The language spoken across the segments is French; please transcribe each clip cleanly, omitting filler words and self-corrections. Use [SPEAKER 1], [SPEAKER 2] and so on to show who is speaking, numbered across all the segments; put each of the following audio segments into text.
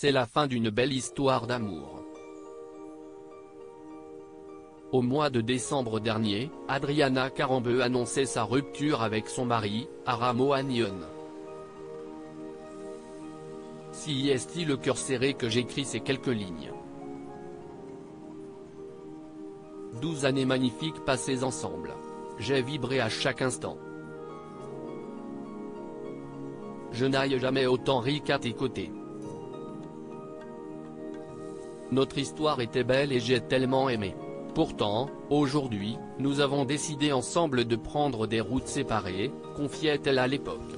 [SPEAKER 1] c'est la fin d'une belle histoire d'amour. Au mois de décembre dernier, Adriana Karembeu annonçait sa rupture avec son mari, Aramo Anion. Si est-il le cœur serré que j'écris ces quelques lignes. 12 années magnifiques passées ensemble. J'ai vibré à chaque instant. Je n'aille jamais autant ri qu'à tes côtés. Notre histoire était belle et j'ai tellement aimé. Pourtant, aujourd'hui, nous avons décidé ensemble de prendre des routes séparées, confiait-elle à l'époque.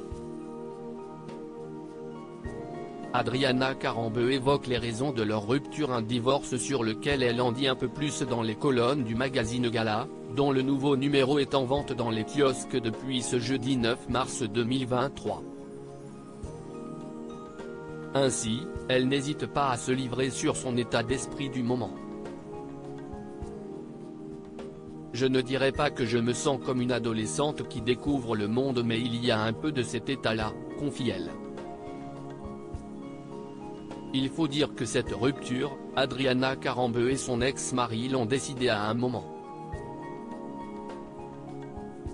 [SPEAKER 1] Adriana Karembeu évoque les raisons de leur rupture, un divorce sur lequel elle en dit un peu plus dans les colonnes du magazine Gala, dont le nouveau numéro est en vente dans les kiosques depuis ce jeudi 9 mars 2023. Ainsi, elle n'hésite pas à se livrer sur son état d'esprit du moment. Je ne dirais pas que je me sens comme une adolescente qui découvre le monde, mais il y a un peu de cet état-là, confie-elle. Il faut dire que cette rupture, Adriana Karembeu et son ex-mari l'ont décidée à un moment.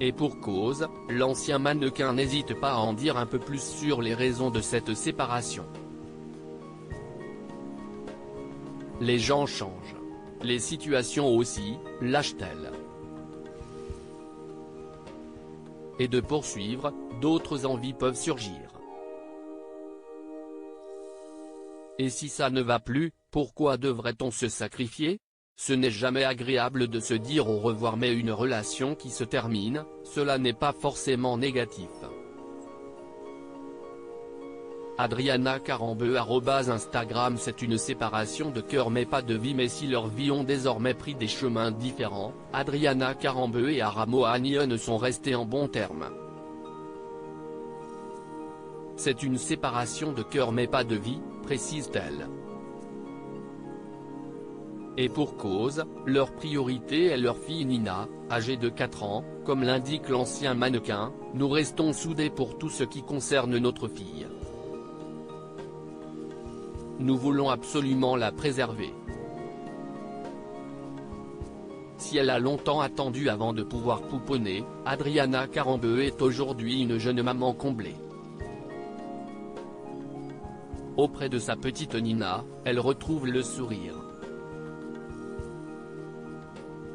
[SPEAKER 1] Et pour cause, l'ancien mannequin n'hésite pas à en dire un peu plus sur les raisons de cette séparation. Les gens changent. Les situations aussi, lâche-t-elle. Et de poursuivre, d'autres envies peuvent surgir. Et si ça ne va plus, pourquoi devrait-on se sacrifier? Ce n'est jamais agréable de se dire au revoir, mais une relation qui se termine, cela n'est pas forcément négatif. Adriana Karembeu @Instagram. C'est une séparation de cœur mais pas de vie, mais si leurs vies ont désormais pris des chemins différents, Adriana Karembeu et Aramo Anion sont restés en bons termes. C'est une séparation de cœur mais pas de vie, précise-t-elle. Et pour cause, leur priorité est leur fille Nina, âgée de 4 ans, comme l'indique l'ancien mannequin, nous restons soudés pour tout ce qui concerne notre fille. Nous voulons absolument la préserver. Si elle a longtemps attendu avant de pouvoir pouponner, Adriana Karembeu est aujourd'hui une jeune maman comblée. Auprès de sa petite Nina, elle retrouve le sourire.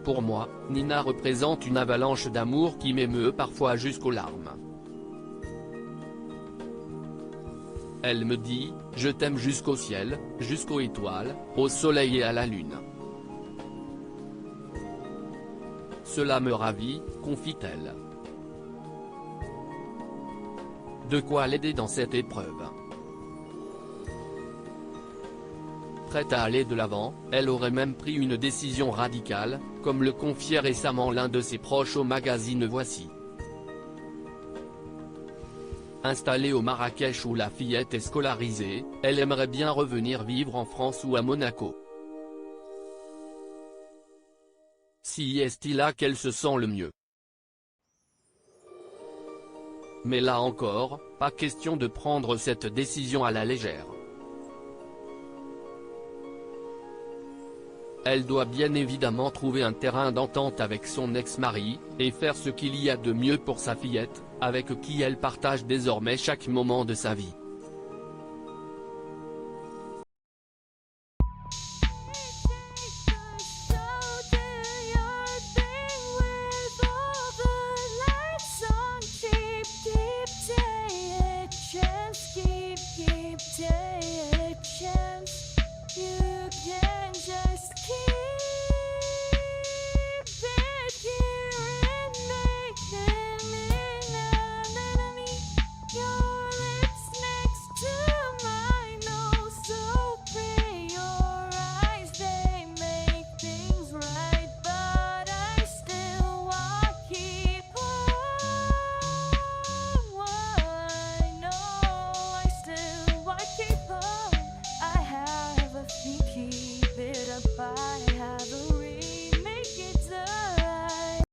[SPEAKER 1] Pour moi, Nina représente une avalanche d'amour qui m'émeut parfois jusqu'aux larmes. Elle me dit, je t'aime jusqu'au ciel, jusqu'aux étoiles, au soleil et à la lune. Cela me ravit, confie-t-elle. De quoi l'aider dans cette épreuve. Prête à aller de l'avant, elle aurait même pris une décision radicale, comme le confiait récemment l'un de ses proches au magazine Voici. Installée au Marrakech où la fillette est scolarisée, elle aimerait bien revenir vivre en France ou à Monaco. Si est-il là qu'elle se sent le mieux. Mais là encore, pas question de prendre cette décision à la légère. Elle doit bien évidemment trouver un terrain d'entente avec son ex-mari, et faire ce qu'il y a de mieux pour sa fillette, avec qui elle partage désormais chaque moment de sa vie.